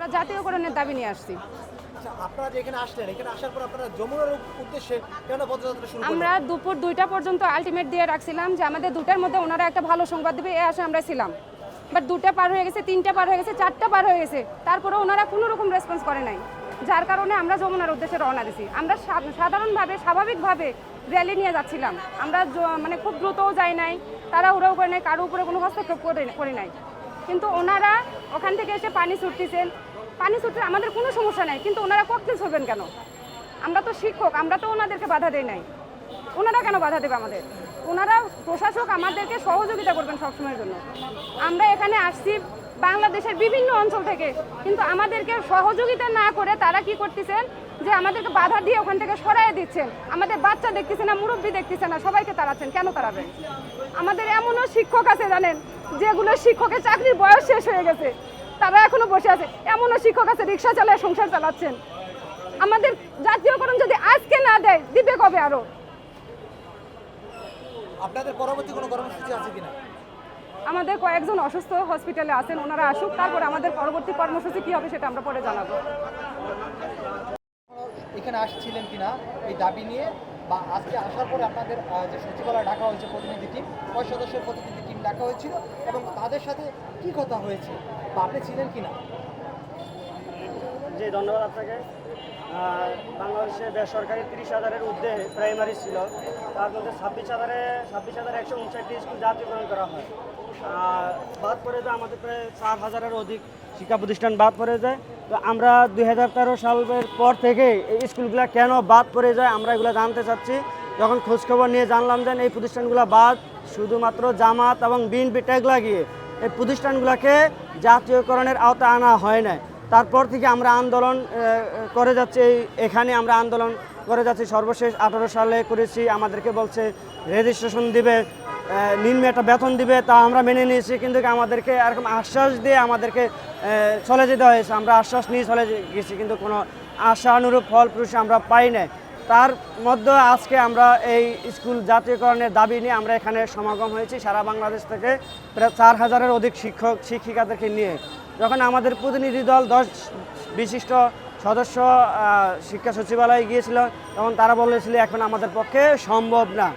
আমরা জাতীয়করণের দাবি নিয়ে আসছি। আচ্ছা, আপনারা যে এখানে আসলেন, এখানে আসার পর আপনারা যমুনার উদ্দেশ্যে কেন পদযাত্রা শুরু করলেন? আমরা দুপুর 2টা পর্যন্ত আলটিমেট দিয়ে রাখছিলাম যে আমাদের 2টার মধ্যে ওনারা একটা ভালো সংবাদ দেবে, এই আশা আমরা ছিলাম। বাট 2টা পার হয়ে গেছে, 3টা পার হয়ে গেছে, 4টা পার হয়ে গেছে, তারপরে ওনারা কোনো রকম রেসপন্স করে নাই, যার কারণে আমরা যমুনার উদ্দেশ্যে রওনা দিছি। আমরা সাধারণভাবে স্বাভাবিকভাবে র্যালি নিয়ে যাচ্ছিলাম। আমরা মানে খুব দ্রুতও যাই নাই, তারা উড়াও করে নাই, কারো উপরে কোনো হস্তক্ষেপ করে নাই। কিন্তু ওনারা ওখান থেকে এসে পানি ছুটতেছেন, পানি ছুটতে আমাদের কোনো সমস্যা নাই, কিন্তু ওনারা ককটেল ছুড়বেন কেন? আমরা তো শিক্ষক, আমরা তো ওনাদেরকে বাধা দেই নাই, ওনারা কেন বাধা দেবে আমাদের? ওনারা প্রশাসক আমাদেরকে সহযোগিতা করবেন সবসময়ের জন্য। আমরা এখানে আসছি বাংলাদেশের বিভিন্ন অঞ্চল থেকে, কিন্তু আমাদেরকে সহযোগিতা না করে তারা কি করতেছেন যে আমাদেরকে বাধা দিয়ে ওখান থেকে সরাইয়ে দিচ্ছেন। আমাদের বাচ্চা দেখতেছে না, মুরব্বী দেখতেছে না, সবাইকে তাড়াচ্ছেন। কেন তাড়াবেন? আমাদের এমনও শিক্ষক আছে জানেন, যেগুলো শিক্ষকের চাকরির বয়স শেষ হয়ে গেছে, তারা এখনো বসে আছে। এমনও শিক্ষক আছে রিক্সা চালায় সংসার চালাচ্ছেন। আমাদের জাতীয়করণ যদি আজকে না দেয়, দিবে কবে? আরো আপনাদের পরবর্তী কোনো কর্মসূচি আছে কিনা? আমাদের কয়েকজন অসুস্থ হসপিটালে আছেন, ওনারা আসুক, তারপরে আমাদের পরবর্তী কর্মসূচি কি হবে সেটা আমরা পরে জানাবো। এখানে আসছিলেন কিনা এই দাবি নিয়ে, বা আজকে আসার পরে আপনাদের যে সচিবালয় ডাকা হয়েছে প্রতিনিধি টিম, 5 সদস্যের প্রতিনিধি টিম ডাকা হয়েছিল, এবং তাদের সাথে কি কথা হয়েছে বা আপনি ছিলেন কিনা? জি, ধন্যবাদ আপনাকে। বাংলাদেশে বেসরকারি 30,000-এর ঊর্ধ্বে প্রাইমারি ছিল, তার মধ্যে 26,159টি স্কুল জাতীয়করণ করা হয়। বাদ পড়ে যায় আমাদের প্রায় 4,000-এর অধিক শিক্ষা প্রতিষ্ঠান বাদ পড়ে যায়। তো আমরা 2013 সালের পর থেকে এই স্কুলগুলো কেন বাদ পড়ে যায় আমরা এগুলো জানতে চাচ্ছি। যখন খোঁজখবর নিয়ে জানলাম যে এই প্রতিষ্ঠানগুলো বাদ শুধুমাত্র জামাত এবং বিএনপি ট্যাগ লাগিয়ে এই প্রতিষ্ঠানগুলোকে জাতীয়করণের আওতায় আনা হয় না। তারপর থেকে আমরা আন্দোলন করে যাচ্ছি, এখানে আমরা আন্দোলন করে যাচ্ছি। সর্বশেষ 18 সালে করেছি, আমাদেরকে বলছে রেজিস্ট্রেশন দিবে, নিম্ন একটা বেতন দিবে, তা আমরা মেনে নিয়েছি। কিন্তু আমাদেরকে এরকম আশ্বাস দিয়ে আমাদেরকে চলে যেতে হয়েছে। আমরা আশ্বাস নিয়ে চলে গেছি, কিন্তু কোনো আশানুরূপ ফলপ্রসূ আমরা পাই না। তার মধ্যে আজকে আমরা এই স্কুল জাতীয়করণের দাবি নিয়ে আমরা এখানে সমাগম হয়েছি সারা বাংলাদেশ থেকে প্রায় 4,000-এর অধিক শিক্ষক শিক্ষিকাদেরকে নিয়ে। যখন আমাদের প্রতিনিধি দল 10 বিশিষ্ট সদস্য শিক্ষা সচিবালয়ে গিয়েছিল, তখন তারা বলেছিল এখন আমাদের পক্ষে সম্ভব না।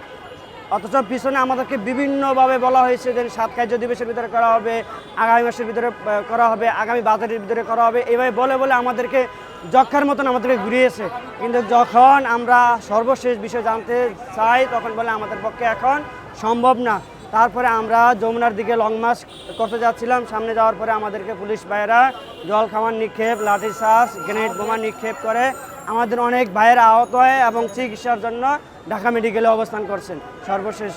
অথচ পিছনে আমাদেরকে বিভিন্নভাবে বলা হয়েছে যে 7 কার্য দিবসের ভিতরে করা হবে, আগামী মাসের ভিতরে করা হবে, আগামী বাজারের ভিতরে করা হবে, এইভাবে বলে বলে আমাদেরকে যক্ষার মতন আমাদেরকে ঘুরিয়েছে। কিন্তু যখন আমরা সর্বশেষ বিষয় জানতে চাই, তখন বলে আমাদের পক্ষে এখন সম্ভব না। তারপরে আমরা যমুনার দিকে লং মার্চ করতে যাচ্ছিলাম। সামনে যাওয়ার পরে আমাদেরকে পুলিশ ভাইয়েরা জল খাবার নিক্ষেপ, লাঠিচার্জ, গ্রেনেড বোমা নিক্ষেপ করে আমাদের অনেক ভাইয়েরা আহত হয় এবং চিকিৎসার জন্য ঢাকা মেডিকেলে অবস্থান করছেন। সর্বশেষ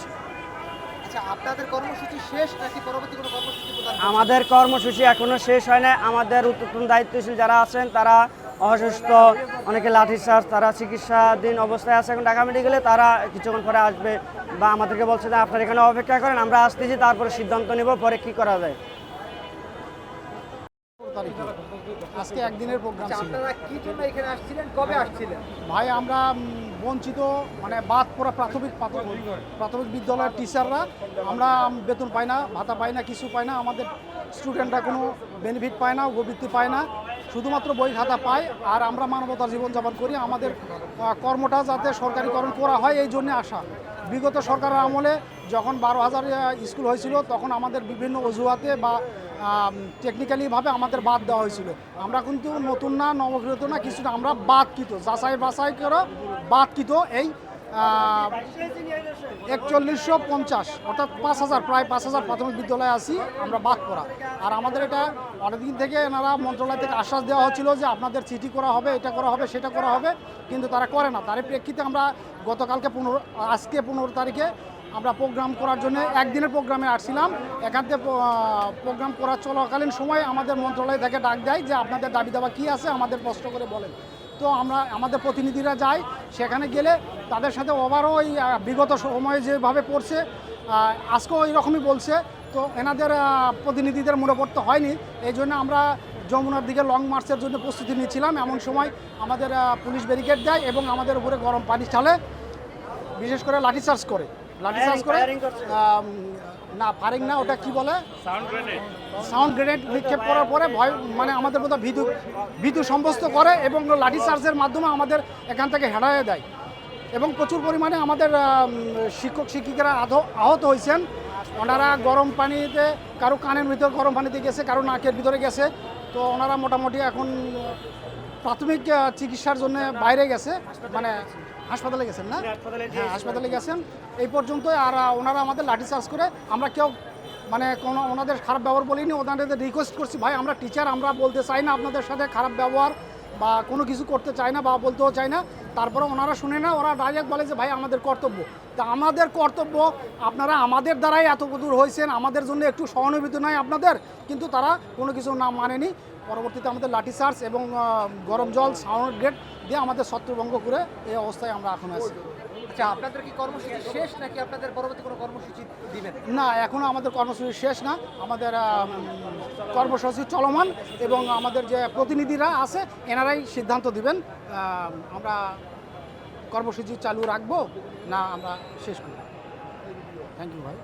আচ্ছা, আপনাদের কর্মসূচি শেষ নাকি পরবর্তী কোনো কর্মসূচি প্রদান করছেন? আমাদের কর্মসূচি এখনও শেষ হয় না। আমাদের উত্তরতন দায়িত্বশীল যারা আছেন তারা অসুস্থ, অনেকে লাঠিচার্জ, তারা চিকিৎসাধীন অবস্থায় আছে এখন ঢাকা মেডিকেলে। তারা কিছুক্ষণ পরে আসবে, বা আমাদেরকে বলছে যে আপনারা এখানে অপেক্ষা করেন, আমরা আসতেছি, তারপরে সিদ্ধান্ত নেব পরে কি করা যায়। আজকে একদিনের প্রোগ্রাম ছিল। আপনারা কি জন্য এখানে আসছিলেন, কবে আসছিলেন? ভাই আমরা বঞ্চিত মানে বাদ পড়া প্রাথমিক বিদ্যালয়ের টিচাররা আমরা বেতন পাই না, ভাতা পাই না, কিছু পাই না। আমাদের স্টুডেন্টরা কোনো বেনিফিট পায় না, উপবৃত্তি পায় না, শুধুমাত্র বই খাতা পায়। আর আমরা মানবতার জীবনযাপন করি। আমাদের কর্মটা যাতে সরকারিকরণ করা হয় এই জন্যে আসা। বিগত সরকারের আমলে যখন 12,000 স্কুল হয়েছিল, তখন আমাদের বিভিন্ন অজুহাতে বা টেকনিক্যালিভাবে আমাদের বাদ দেওয়া হয়েছিল। আমরা কিন্তু নতুন না, নবগৃহীত না, কিছু না, আমরা বাদকৃত, যাচাই বাছাই করে বাদকৃত। এই 4150 অর্থাৎ 5,000, প্রায় 5,000 প্রাথমিক বিদ্যালয়ে আছি আমরা বাদ করা। আর আমাদের এটা অনেকদিন থেকে এনারা মন্ত্রণালয় থেকে আশ্বাস দেওয়া হচ্ছিল যে আপনাদের চিঠি করা হবে, এটা করা হবে, সেটা করা হবে, কিন্তু তারা করে না। তার প্রেক্ষিতে আমরা গতকালকে আজকে 15 তারিখে আমরা প্রোগ্রাম করার জন্য একদিনের প্রোগ্রামে আসছিলাম। এখান থেকে প্রোগ্রাম করা চলাকালীন সময় আমাদের মন্ত্রণালয় থেকে ডাক দেয় যে আপনাদের দাবি দাবা কী আছে আমাদের স্পষ্ট করে বলেন। তো আমাদের প্রতিনিধিরা যায়, সেখানে গেলে তাদের সাথে ওভারও ওই বিগত সময়ে যেভাবে পড়ছে আজকেও ওই রকমই বলছে। তো এনাদের প্রতিনিধিদের মনে পড়তে হয়নি, এই জন্য আমরা যমুনার দিকে লং মার্চের জন্য প্রস্তুতি নিচ্ছিলাম। এমন সময় আমাদের পুলিশ ব্যারিকেড দেয় এবং আমাদের উপরে গরম পানি ঢালে, বিশেষ করে লাঠিচার্জ করে না ফায়ারিং না, ওটা কি বলে, সাউন্ড গ্রেনেড নিক্ষেপ করার পরে ভয় মানে আমাদের মধ্যে ভীতু সাব্যস্ত করে এবং লাঠি চার্জের মাধ্যমে আমাদের এখান থেকে হেঁড়াইয়ে দেয় এবং প্রচুর পরিমাণে আমাদের শিক্ষক শিক্ষিকারা আহত হয়েছেন। ওনারা গরম পানিতে, কারো কানের ভিতর গরম পানিতে গেছে, কারো নাকের ভিতরে গেছে। তো ওনারা মোটামুটি এখন প্রাথমিক চিকিৎসার জন্য বাইরে গেছে, মানে হাসপাতালে গেছেন না? হ্যাঁ, হাসপাতালে গেছেন এই পর্যন্ত। আর ওনারা আমাদের লাঠিচার্জ করে, আমরা কেউ মানে কোনো ওনাদের খারাপ ব্যবহার বলিনি, ওনাদের রিকোয়েস্ট করছি ভাই আমরা টিচার, আমরা বলতে চাই না আপনাদের সাথে খারাপ ব্যবহার বা কোনো কিছু করতে চাই না বা বলতেও চাই না। তারপরে ওনারা শুনে না, ওরা ডাইরেক্ট বলে যে ভাই আমাদের কর্তব্য। তা আমাদের কর্তব্য, আপনারা আমাদের দ্বারাই এত দূর হয়েছেন, আমাদের জন্য একটু সহানুভূতি নয় আপনাদের, কিন্তু তারা কোনো কিছু না মানেনি। পরবর্তীতে আমাদের লাঠিচার্জ এবং গরম জল সাউন্ড গ্রেড দিয়ে আমাদের ছত্রভঙ্গ করে এই অবস্থায় আমরা এখন আছি। আচ্ছা, আপনাদের কি কর্মসূচি শেষ নাকি আপনাদের পরবর্তী কোনো কর্মসূচি দিবেন? না, এখনও আমাদের কর্মসূচি শেষ না, আমাদের কর্মসূচি চলমান এবং আমাদের যে প্রতিনিধিরা আছে এনারাই সিদ্ধান্ত দিবেন আমরা কর্মসূচি চালু রাখবো না আমরা শেষ করব। থ্যাংক ইউ ভাই।